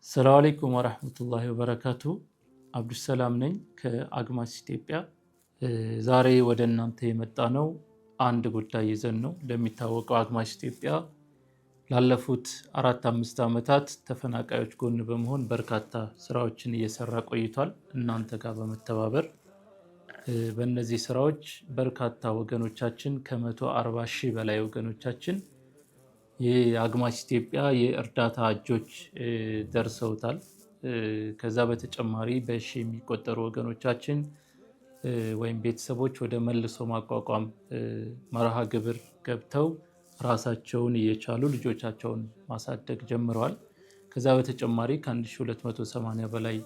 ሰላም አለይኩም ወራህመቱላሂ ወበረካቱ። አብዱሰላም ነኝ ከአግማስ ኢትዮጵያ። ዛሬ ወደ እናንተ የመጣ ነው አንድ ጉዳይ ይዘን ነው። እንደሚታወቀው አግማስ ኢትዮጵያ ላለፉት 4-5 ዓመታት ተፈናቃዮች ጎን በመሆን በርካታ ስራዎችን እየሰራ ቆይቷል። እናንተ ጋር በመተባበር በእነዚህ ስራዎች በርካታ ወገኖቻችን ከ140 ሺህ በላይ ወገኖቻችን የአግማስ ኢትዮጵያ የእርዳታ እጆች ደርሰውታል። ከዛ በተጨማሪ በሺ የሚቆጠሩ ወገኖቻችን ወይም ቤተሰቦች ወደ መልሶ ማቋቋም መርሃ ግብር ገብተው ራሳቸውን እየቻሉ ልጆቻቸውን ማሳደግ ጀምረዋል። ከዛ በተጨማሪ ከ1280 በላይ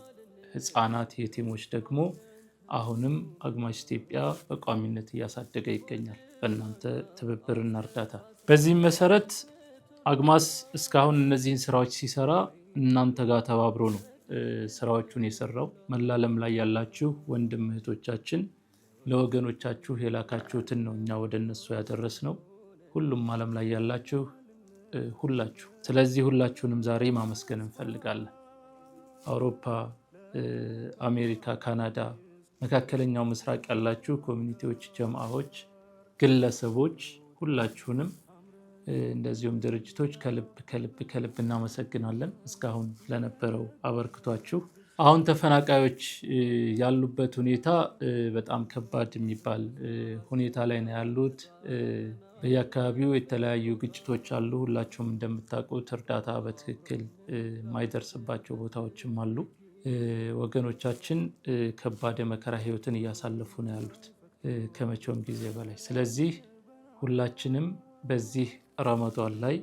ህፃናት የቲሞች ደግሞ አሁንም አግማስ ኢትዮጵያ በቋሚነት እያሳደገ ይገኛል በእናንተ ትብብርና እርዳታ። በዚህም መሰረት አግማስ እስካሁን እነዚህን ስራዎች ሲሰራ እናንተ ጋር ተባብሮ ነው ስራዎቹን የሰራው። መላ ዓለም ላይ ያላችሁ ወንድም እህቶቻችን ለወገኖቻችሁ የላካችሁትን ነው እኛ ወደ እነሱ ያደረስነው። ሁሉም ዓለም ላይ ያላችሁ ሁላችሁ። ስለዚህ ሁላችሁንም ዛሬ ማመስገን እንፈልጋለን። አውሮፓ፣ አሜሪካ፣ ካናዳ፣ መካከለኛው ምስራቅ ያላችሁ ኮሚኒቲዎች፣ ጀማዓዎች፣ ግለሰቦች ሁላችሁንም እንደዚሁም ድርጅቶች ከልብ እናመሰግናለን እስካሁን ለነበረው አበርክቷችሁ። አሁን ተፈናቃዮች ያሉበት ሁኔታ በጣም ከባድ የሚባል ሁኔታ ላይ ነው ያሉት። በየአካባቢው የተለያዩ ግጭቶች አሉ። ሁላችሁም እንደምታውቁት እርዳታ በትክክል የማይደርስባቸው ቦታዎችም አሉ። ወገኖቻችን ከባድ የመከራ ህይወትን እያሳለፉ ነው ያሉት ከመቼውም ጊዜ በላይ። ስለዚህ ሁላችንም በዚህ ረመዳን ላይ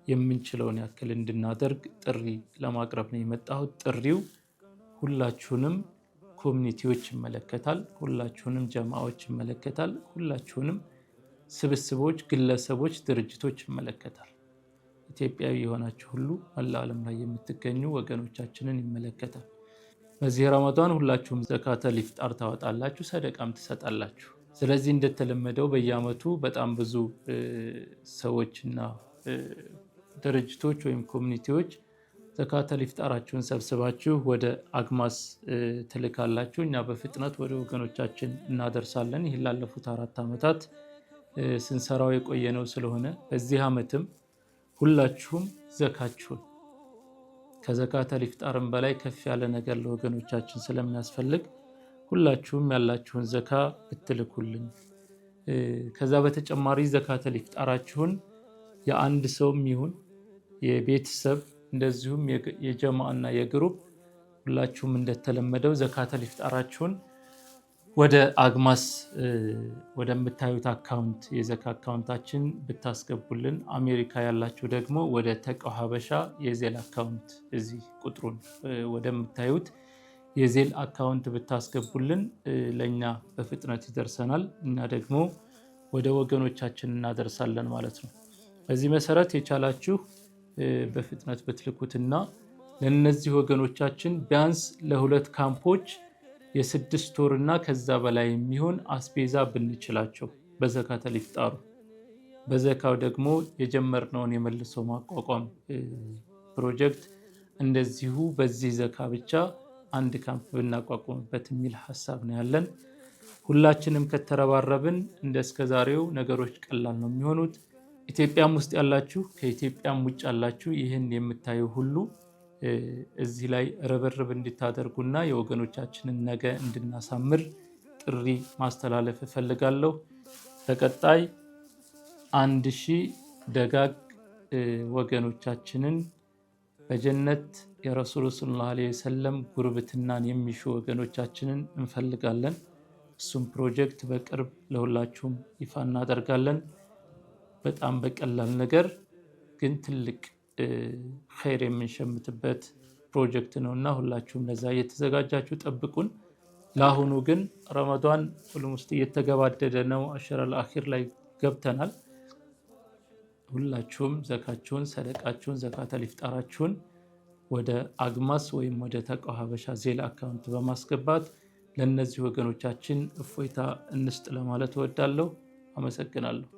የምንችለውን ያክል እንድናደርግ ጥሪ ለማቅረብ ነው የመጣሁት። ጥሪው ሁላችሁንም ኮሚኒቲዎች ይመለከታል፣ ሁላችሁንም ጀማዓዎች ይመለከታል፣ ሁላችሁንም ስብስቦች፣ ግለሰቦች፣ ድርጅቶች ይመለከታል። ኢትዮጵያዊ የሆናችሁ ሁሉ መላ ዓለም ላይ የምትገኙ ወገኖቻችንን ይመለከታል። በዚህ ረመዳን ሁላችሁም ዘካተል ኢፍጣር ታወጣላችሁ፣ ሰደቃም ትሰጣላችሁ። ስለዚህ እንደተለመደው በየአመቱ በጣም ብዙ ሰዎችና ድርጅቶች ወይም ኮሚኒቲዎች ዘካተል ኢፍጣራችሁን ሰብስባችሁ ወደ አግማስ ትልካላችሁ። እኛ በፍጥነት ወደ ወገኖቻችን እናደርሳለን። ይህን ላለፉት 4 ዓመታት ስንሰራው የቆየነው ስለሆነ በዚህ ዓመትም ሁላችሁም ዘካችሁን ከዘካተል ኢፍጣርም በላይ ከፍ ያለ ነገር ለወገኖቻችን ስለሚያስፈልግ ሁላችሁም ያላችሁን ዘካ ብትልኩልን። ከዛ በተጨማሪ ዘካተል ኢፍጣራችሁን የአንድ ሰውም ይሁን የቤተሰብ እንደዚሁም የጀማዓና የግሩፕ ሁላችሁም እንደተለመደው ዘካተል ኢፍጣራችሁን ወደ አግማስ ወደምታዩት አካውንት የዘካ አካውንታችን ብታስገቡልን፣ አሜሪካ ያላችሁ ደግሞ ወደ ተቃው ሀበሻ የዜል አካውንት እዚህ ቁጥሩን ወደምታዩት የዜል አካውንት ብታስገቡልን ለኛ በፍጥነት ይደርሰናል። እና ደግሞ ወደ ወገኖቻችን እናደርሳለን ማለት ነው። በዚህ መሰረት የቻላችሁ በፍጥነት ብትልኩትና ለነዚህ ወገኖቻችን ቢያንስ ለ2 ካምፖች የ6 ወርና ከዛ በላይ የሚሆን አስቤዛ ብንችላቸው በዘካተል ኢፍጣሩ፣ በዘካው ደግሞ የጀመርነውን የመልሶ ማቋቋም ፕሮጀክት እንደዚሁ በዚህ ዘካ ብቻ አንድ ካምፕ ብናቋቁምበት የሚል ሐሳብ ነው ያለን። ሁላችንም ከተረባረብን እንደ እስከዛሬው ነገሮች ቀላል ነው የሚሆኑት። ኢትዮጵያም ውስጥ ያላችሁ ከኢትዮጵያም ውጭ ያላችሁ ይህን የምታዩ ሁሉ እዚህ ላይ ርብርብ እንድታደርጉና የወገኖቻችንን ነገ እንድናሳምር ጥሪ ማስተላለፍ እፈልጋለሁ። በቀጣይ 1000 ደጋግ ወገኖቻችንን በጀነት የረሱል ሰለላሁ ዐለይሂ ወሰለም ጉርብትናን የሚሹ ወገኖቻችንን እንፈልጋለን። እሱም ፕሮጀክት በቅርብ ለሁላችሁም ይፋ እናደርጋለን። በጣም በቀላል ነገር ግን ትልቅ ኸይር የምንሸምትበት ፕሮጀክት ነውና ሁላችሁም ለዛ እየተዘጋጃችሁ ጠብቁን። ለአሁኑ ግን ረመዳን ሁሉም ውስጥ እየተገባደደ ነው። አሸረል አኺር ላይ ገብተናል። ሁላችሁም ዘካችሁን፣ ሰደቃችሁን፣ ዘካተል ኢፍጣራችሁን ወደ አግማስ ወይም ወደ ተቃው ሀበሻ ዜል አካውንት በማስገባት ለነዚህ ወገኖቻችን እፎይታ እንስጥ ለማለት እወዳለሁ። አመሰግናለሁ።